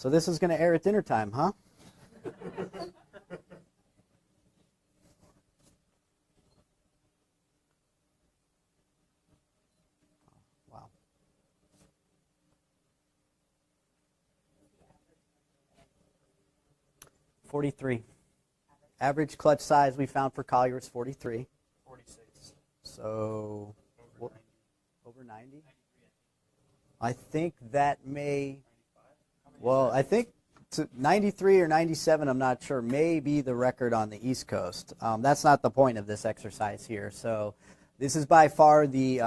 So this is going to air at dinner time, huh? Wow. $43. Average clutch size we found for collier is 43. 46. So over 90. I think that may, well, I think 93 or 97, I'm not sure, may be the record on the East Coast. That's not the point of this exercise here. So this is by far the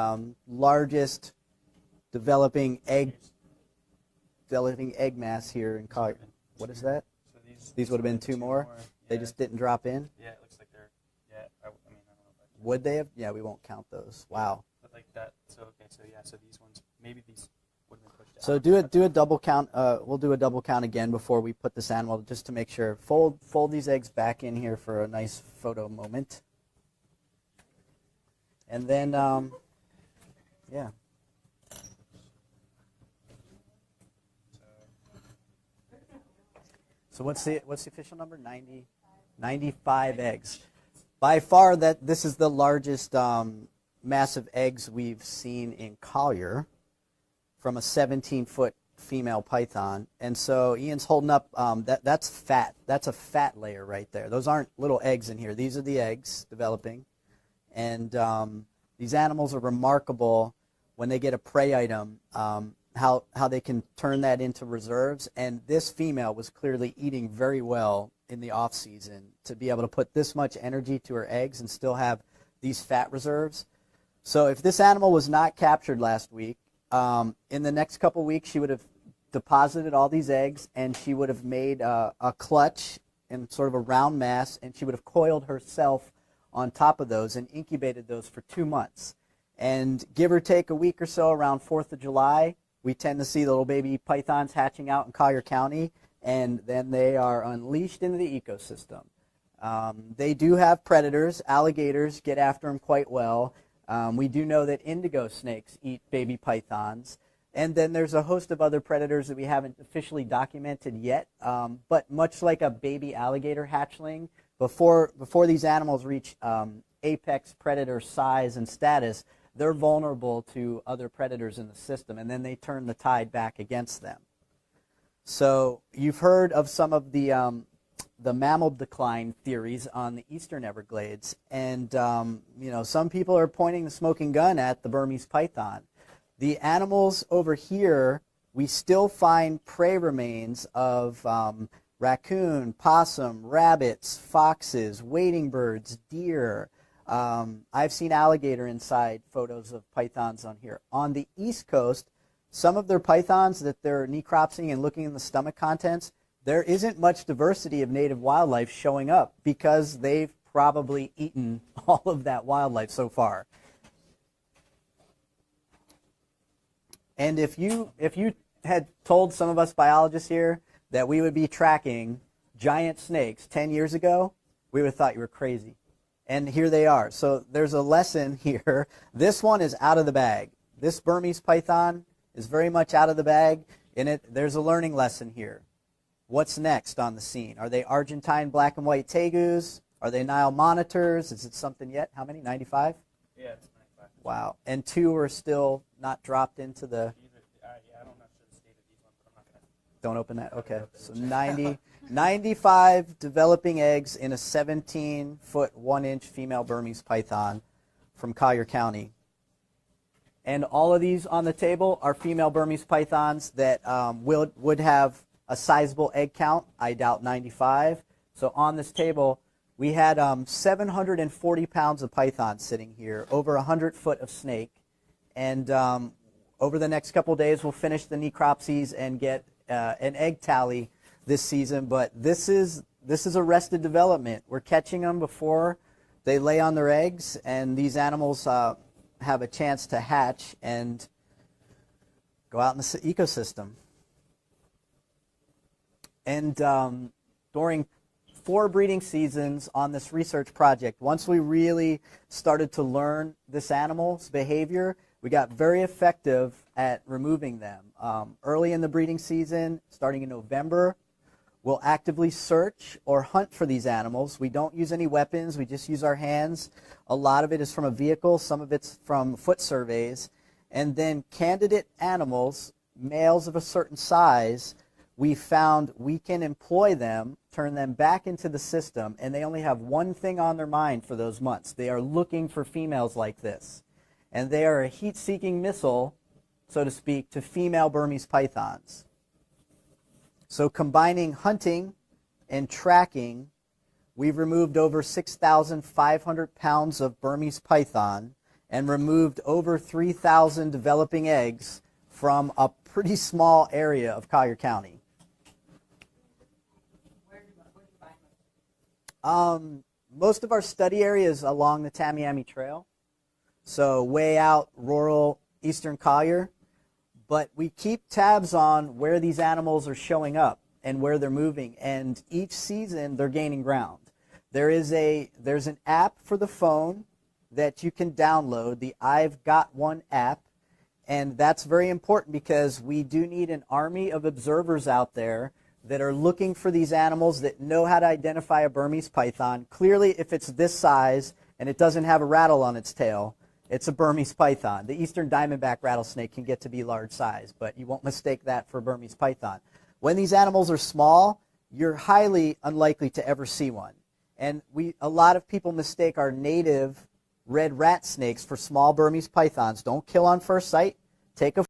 largest developing egg mass here in collier. What is that? So These would have been two more? Yeah. They just didn't drop in? Yeah, it looks like they're, yeah, I mean, I don't know. Would they have? Yeah, we won't count those. Wow. But like that, so okay, so yeah, so these ones, maybe these would have been pushed out. So do a double count. We'll do a double count again before we put this animal, just to make sure. Fold these eggs back in here for a nice photo moment. And then, yeah. So what's the official number? 90, 95 eggs. By far, this is the largest mass of eggs we've seen in collier from a 17-foot female python. And so Ian's holding up, that's fat. That's a fat layer right there. Those aren't little eggs in here. These are the eggs developing. And these animals are remarkable when they get a prey item, how they can turn that into reserves. And this female was clearly eating very well in the off season to be able to put this much energy to her eggs and still have these fat reserves. So if this animal was not captured last week, in the next couple weeks she would have deposited all these eggs, and she would have made a clutch in sort of a round mass, and she would have coiled herself on top of those and incubated those for 2 months. And give or take a week or so, around 4th of July, we tend to see the little baby pythons hatching out in Collier County, and then they are unleashed into the ecosystem. They do have predators. Alligators get after them quite well. We do know that indigo snakes eat baby pythons. And then there's a host of other predators that we haven't officially documented yet. But much like a baby alligator hatchling, before these animals reach apex predator size and status, they're vulnerable to other predators in the system, and then they turn the tide back against them. So you've heard of some of the mammal decline theories on the eastern Everglades, and some people are pointing the smoking gun at the Burmese python. The animals over here, we still find prey remains of raccoon, possum, rabbits, foxes, wading birds, deer. I've seen alligator inside photos of pythons on here. On the East Coast, some of their pythons that they're necropsying and looking in the stomach contents, there isn't much diversity of native wildlife showing up because they've probably eaten all of that wildlife so far. And if you had told some of us biologists here that we would be tracking giant snakes 10 years ago, we would have thought you were crazy. And here they are. So there's a lesson here. This one is out of the bag. This Burmese python is very much out of the bag. There's a learning lesson here. What's next on the scene? Are they Argentine black and white tegus? Are they Nile monitors? Is it something yet? How many? 95? Yeah, it's 95. Wow. And 2 are still not dropped into the... I don't know the state of these ones, but I'm not going to... Don't open that? Okay. So 95 developing eggs in a 17-foot, 1-inch female Burmese python from Collier County. And all of these on the table are female Burmese pythons that would have a sizable egg count. I doubt 95. So on this table, we had 740 pounds of python sitting here, over 100 foot of snake. And over the next couple days, we'll finish the necropsies and get an egg tally this season. But this is arrested development. We're catching them before they lay on their eggs, and these animals have a chance to hatch and go out in the ecosystem. And during 4 breeding seasons on this research project, once we really started to learn this animal's behavior, We got very effective at removing them. Early in the breeding season, starting in November, we'll actively search or hunt for these animals. We don't use any weapons. We just use our hands. A lot of it is from a vehicle. Some of it's from foot surveys. And then candidate animals, males of a certain size, we found we can employ them, turn them back into the system, and they only have one thing on their mind for those months. They are looking for females like this. And they are a heat-seeking missile, so to speak, to female Burmese pythons. So combining hunting and tracking, we've removed over 6,500 pounds of Burmese python and removed over 3,000 developing eggs from a pretty small area of Collier County. Most of our study area is along the Tamiami Trail, so way out rural eastern Collier. But we keep tabs on where these animals are showing up and where they're moving, and each season they're gaining ground. There's an app for the phone that you can download, the I've Got One app, and that's very important because we do need an army of observers out there that are looking for these animals, that know how to identify a Burmese python. Clearly, if it's this size and it doesn't have a rattle on its tail, it's a Burmese python. The eastern diamondback rattlesnake can get to be large size, but you won't mistake that for a Burmese python. When these animals are small, you're highly unlikely to ever see one. And a lot of people mistake our native red rat snakes for small Burmese pythons. Don't kill on first sight. Take a